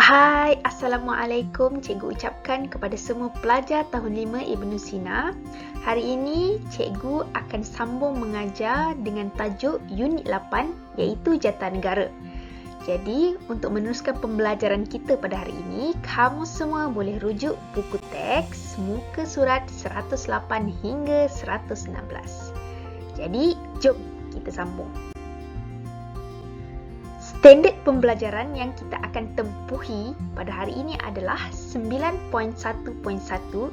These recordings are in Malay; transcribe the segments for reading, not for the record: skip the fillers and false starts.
Hai, Assalamualaikum. Cikgu ucapkan kepada semua pelajar tahun 5 Ibnu Sina. Hari ini cikgu akan sambung mengajar dengan tajuk unit 8 iaitu Jata Negara. Jadi, untuk meneruskan pembelajaran kita pada hari ini, kamu semua boleh rujuk buku teks muka surat 108 hingga 116. Jadi, jom kita sambung. Standard pembelajaran yang kita akan tempuhi pada hari ini adalah 9.1.1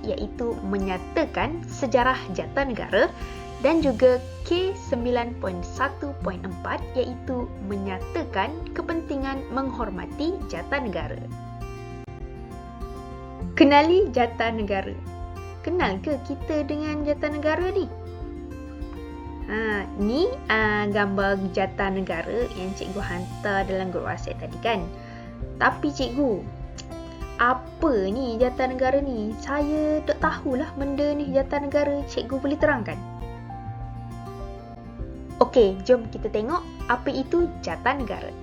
iaitu menyatakan sejarah jata negara dan juga K9.1.4 iaitu menyatakan kepentingan menghormati jata negara. Kenali jata negara. Kenal ke kita dengan jata negara ni? Ni gambar jata negara yang cikgu hantar dalam grup WhatsApp tadi kan. Tapi cikgu, apa ni jata negara ni? Saya tak tahulah benda ni jata negara. Cikgu boleh terangkan? Okey, jom kita tengok apa itu jata negara.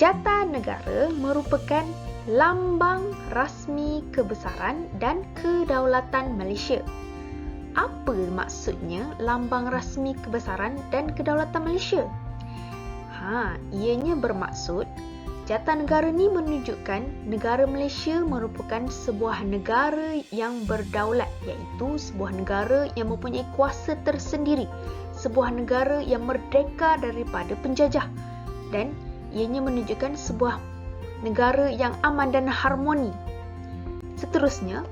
Jata negara merupakan lambang rasmi kebesaran dan kedaulatan Malaysia. Apa maksudnya lambang rasmi kebesaran dan kedaulatan Malaysia? Ianya bermaksud jata negara ni menunjukkan negara Malaysia merupakan sebuah negara yang berdaulat, iaitu sebuah negara yang mempunyai kuasa tersendiri, sebuah negara yang merdeka daripada penjajah, dan ianya menunjukkan sebuah negara yang aman dan harmoni. Seterusnya,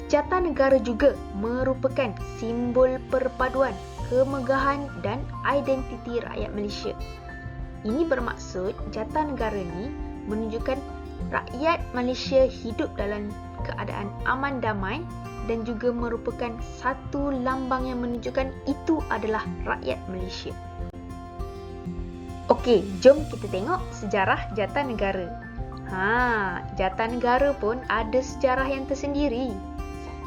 jata negara juga merupakan simbol perpaduan, kemegahan dan identiti rakyat Malaysia. Ini bermaksud jata negara ni menunjukkan rakyat Malaysia hidup dalam keadaan aman damai dan juga merupakan satu lambang yang menunjukkan itu adalah rakyat Malaysia. Okey, jom kita tengok sejarah jata negara. Jata negara pun ada sejarah yang tersendiri.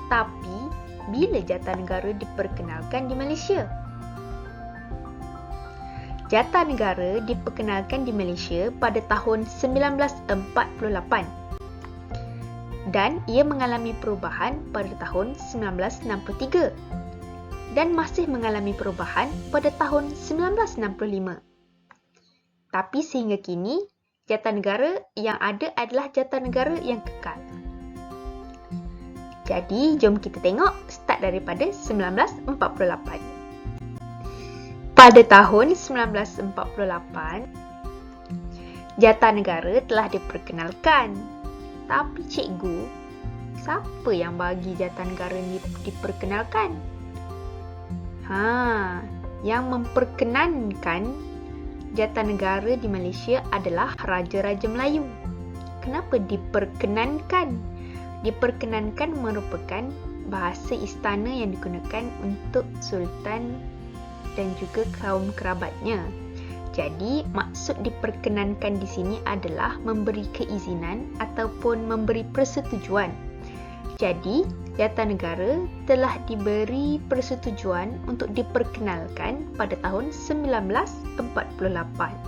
Tapi, bila jata negara diperkenalkan di Malaysia? Jata negara diperkenalkan di Malaysia pada tahun 1948 dan ia mengalami perubahan pada tahun 1963 dan masih mengalami perubahan pada tahun 1965. Tapi sehingga kini, jata negara yang ada adalah jata negara yang kekal. Jadi, jom kita tengok start daripada 1948. Pada tahun 1948, jata negara telah diperkenalkan. Tapi cikgu, siapa yang bagi jata negara ni diperkenalkan? Yang memperkenankan jata negara di Malaysia adalah Raja-Raja Melayu. Kenapa diperkenankan? Diperkenankan merupakan bahasa istana yang digunakan untuk sultan dan juga kaum kerabatnya. Jadi, maksud diperkenankan di sini adalah memberi keizinan ataupun memberi persetujuan. Jadi, jata negara telah diberi persetujuan untuk diperkenalkan pada tahun 1948.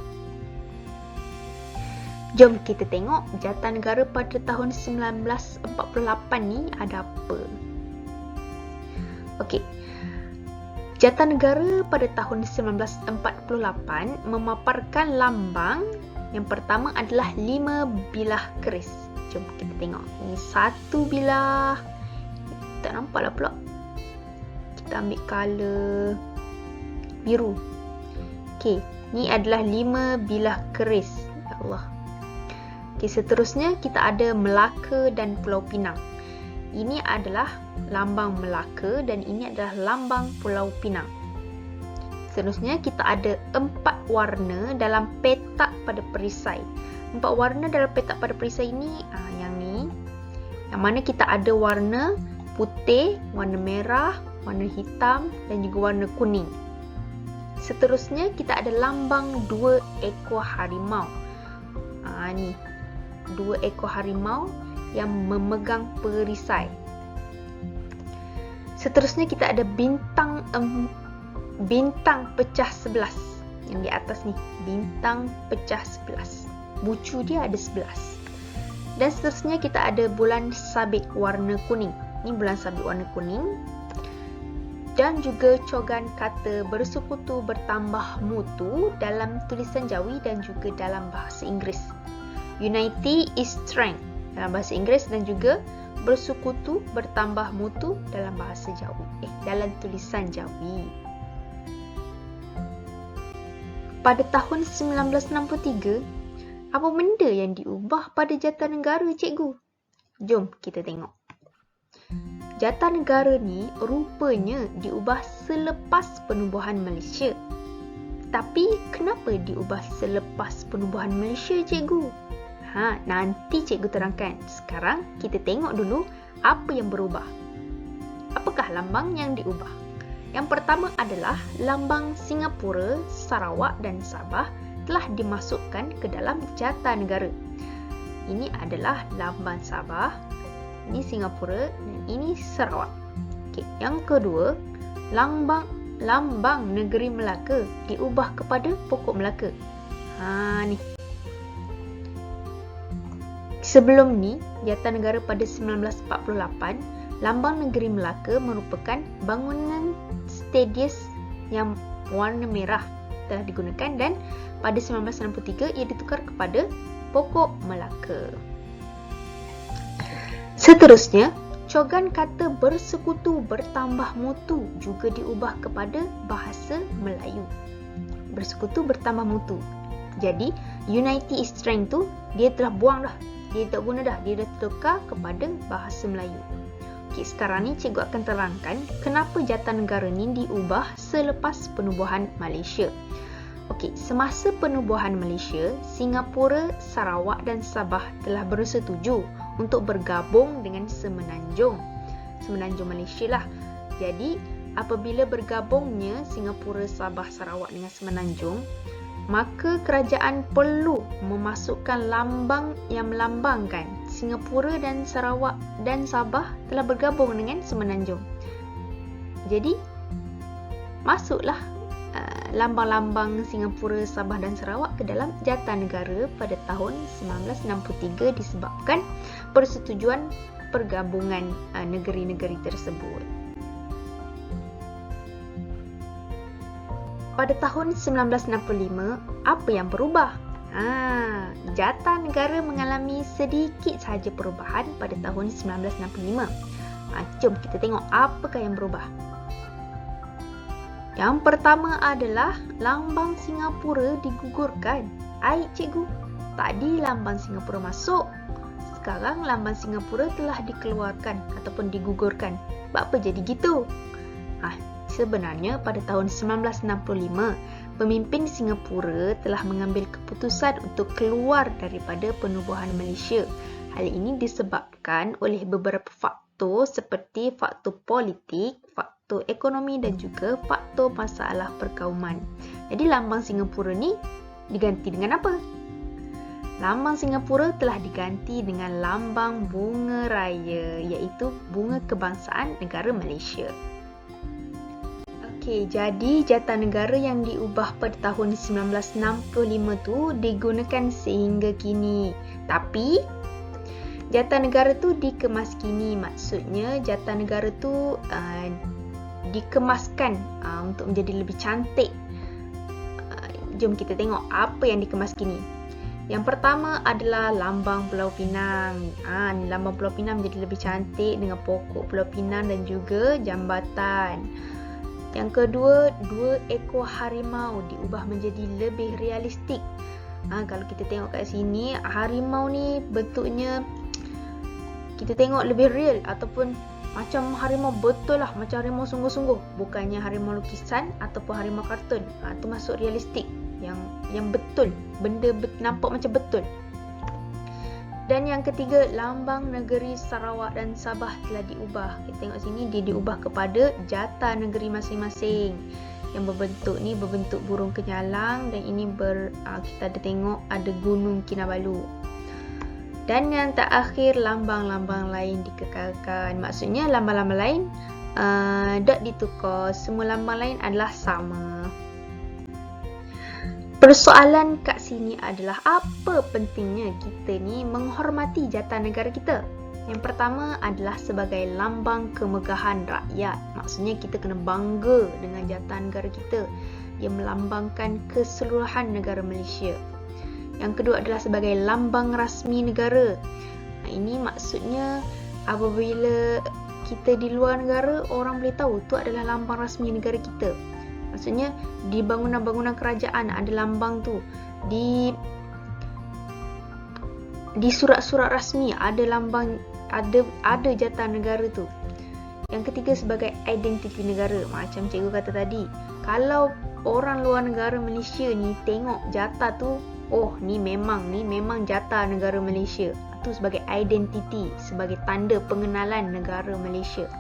Jom kita tengok jata negara pada tahun 1948 ni ada apa. Okey. Jata negara pada tahun 1948 memaparkan lambang. Yang pertama adalah 5 bilah keris. Jom kita tengok. Ini 1 bilah. Tak nampaklah pula. Kita ambil color biru. Okey, ni adalah 5 bilah keris. Ya Allah. Okay, seterusnya kita ada Melaka dan Pulau Pinang. Ini adalah lambang Melaka dan ini adalah lambang Pulau Pinang. Seterusnya kita ada 4 warna dalam petak pada perisai. 4 warna dalam petak pada perisai ini yang ni. Yang mana kita ada warna putih, warna merah, warna hitam dan juga warna kuning. Seterusnya kita ada lambang 2 ekor harimau. Ni 2 ekor harimau yang memegang perisai. Seterusnya kita ada bintang pecah 11. Yang di atas ni, bintang pecah 11. bucu dia ada 11. Dan seterusnya kita ada bulan sabit warna kuning. Ini bulan sabit warna kuning. Dan juga cogan kata bersekutu bertambah mutu dalam tulisan Jawi dan juga dalam bahasa Inggeris. Unity is strength dalam bahasa Inggeris dan juga bersekutu bertambah mutu dalam bahasa Jawi. Dalam tulisan Jawi. Pada tahun 1963, apa benda yang diubah pada Jatanegara, cikgu? Jom kita tengok. Jatanegara ni rupanya diubah selepas penubuhan Malaysia. Tapi kenapa diubah selepas penubuhan Malaysia, cikgu? Nanti cikgu terangkan. Sekarang kita tengok dulu apa yang berubah. Apakah lambang yang diubah? Yang pertama adalah lambang Singapura, Sarawak dan Sabah telah dimasukkan ke dalam Jatanegara. Ini adalah lambang Sabah, ini Singapura dan ini Sarawak. Yang kedua, lambang negeri Melaka diubah kepada pokok Melaka. Ni. Sebelum ni, Jatanegara pada 1948, lambang negeri Melaka merupakan bangunan stadius yang warna merah telah digunakan dan pada 1963 ia ditukar kepada pokok Melaka. Seterusnya, cogan kata bersekutu bertambah mutu juga diubah kepada bahasa Melayu. Bersekutu bertambah mutu. Jadi, unity is strength tu dia telah buang dah. Dia tak guna dah. Dia dah tukar kepada bahasa Melayu. Sekarang ni cikgu akan terangkan kenapa Jatanegara ni diubah selepas penubuhan Malaysia. Semasa penubuhan Malaysia, Singapura, Sarawak dan Sabah telah bersetuju untuk bergabung dengan Semenanjung Malaysia lah. Jadi, apabila bergabungnya Singapura, Sabah, Sarawak dengan Semenanjung, maka kerajaan perlu memasukkan lambang yang melambangkan Singapura dan Sarawak dan Sabah telah bergabung dengan Semenanjung. Jadi, masuklah lambang-lambang Singapura, Sabah dan Sarawak ke dalam Jatanegara pada tahun 1963 disebabkan persetujuan pergabungan negeri-negeri tersebut. Pada tahun 1965, apa yang berubah? Jatanegara mengalami sedikit sahaja perubahan pada tahun 1965. Jom kita tengok apakah yang berubah. Yang pertama adalah lambang Singapura digugurkan. Cikgu, tadi lambang Singapura masuk. Sekarang lambang Singapura telah dikeluarkan ataupun digugurkan. Apa jadi gitu? Sebenarnya pada tahun 1965, pemimpin Singapura telah mengambil keputusan untuk keluar daripada penubuhan Malaysia. Hal ini disebabkan oleh beberapa faktor seperti faktor politik, faktor ekonomi dan juga faktor masalah perkauman. Jadi lambang Singapura ni diganti dengan apa? Lambang Singapura telah diganti dengan lambang bunga raya, iaitu bunga kebangsaan negara Malaysia. Jadi Jatanegara yang diubah pada tahun 1965 tu digunakan sehingga kini. Tapi Jatanegara tu dikemas kini. Maksudnya Jatanegara tu dikemaskan untuk menjadi lebih cantik. Jom kita tengok apa yang dikemas kini. Yang pertama adalah lambang Pulau Pinang. Lambang Pulau Pinang menjadi lebih cantik dengan pokok Pulau Pinang dan juga jambatan. Yang kedua, 2 ekor harimau diubah menjadi lebih realistik. Kalau kita tengok kat sini, harimau ni bentuknya kita tengok lebih real ataupun macam harimau betul lah, macam harimau sungguh-sungguh. Bukannya harimau lukisan ataupun harimau kartun. Itu masuk realistik, yang betul, benda nampak macam betul. Dan yang ketiga, lambang negeri Sarawak dan Sabah telah diubah. Kita tengok sini, dia diubah kepada jata negeri masing-masing. Yang berbentuk burung kenyalang dan ini kita ada tengok ada gunung Kinabalu. Dan yang terakhir, lambang-lambang lain dikekalkan. Maksudnya lambang-lambang lain tak ditukar. Semua lambang lain adalah sama. Persoalan kat sini adalah apa pentingnya kita ni menghormati jata negara kita? Yang pertama adalah sebagai lambang kemegahan rakyat. Maksudnya kita kena bangga dengan jata negara kita. Ia melambangkan keseluruhan negara Malaysia. Yang kedua adalah sebagai lambang rasmi negara. Ini maksudnya apabila kita di luar negara, orang boleh tahu tu adalah lambang rasmi negara kita. Maksudnya di bangunan-bangunan kerajaan ada lambang tu. Di surat-surat rasmi ada lambang, ada jata negara tu. Yang ketiga sebagai identiti negara. Macam cikgu kata tadi, kalau orang luar negara Malaysia ni tengok jata tu, oh ni memang jata negara Malaysia. Itu sebagai identiti, sebagai tanda pengenalan negara Malaysia.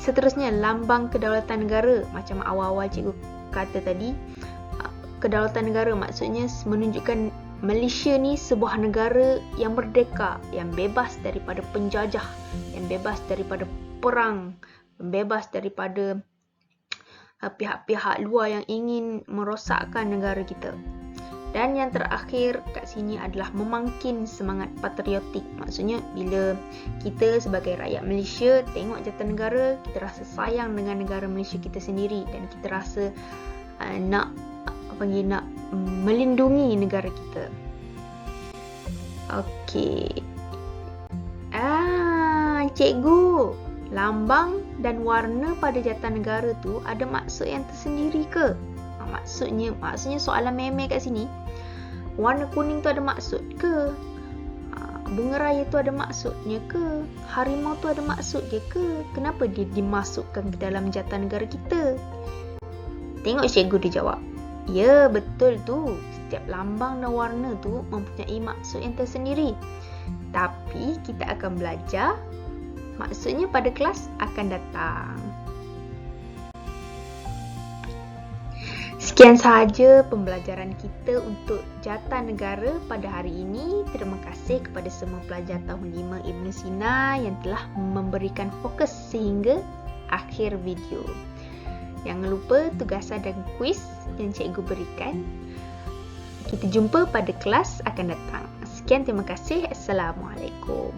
Seterusnya lambang kedaulatan negara. Macam awal-awal cikgu kata tadi, kedaulatan negara maksudnya menunjukkan Malaysia ni sebuah negara yang merdeka, yang bebas daripada penjajah, yang bebas daripada perang, bebas daripada pihak-pihak luar yang ingin merosakkan negara kita. Dan yang terakhir kat sini adalah memangkin semangat patriotik. Maksudnya bila kita sebagai rakyat Malaysia tengok jata negara, kita rasa sayang dengan negara Malaysia kita sendiri dan kita rasa nak melindungi negara kita. Okey. Cikgu, lambang dan warna pada jata negara tu ada maksud yang tersendiri ke? Maksudnya soalan memeh kat sini. Warna kuning tu ada maksud ke? Bunga raya tu ada maksudnya ke? Harimau tu ada maksud je ke? Kenapa dia dimasukkan ke dalam jata negara kita? Tengok cikgu dia jawab. Ya, betul tu. Setiap lambang dan warna tu mempunyai maksud yang tersendiri. Tapi kita akan belajar maksudnya pada kelas akan datang. Sekian sahaja pembelajaran kita untuk jata negara pada hari ini. Terima kasih kepada semua pelajar tahun 5 Ibn Sina yang telah memberikan fokus sehingga akhir video. Jangan lupa tugasan dan kuis yang cikgu berikan. Kita jumpa pada kelas akan datang. Sekian, terima kasih. Assalamualaikum.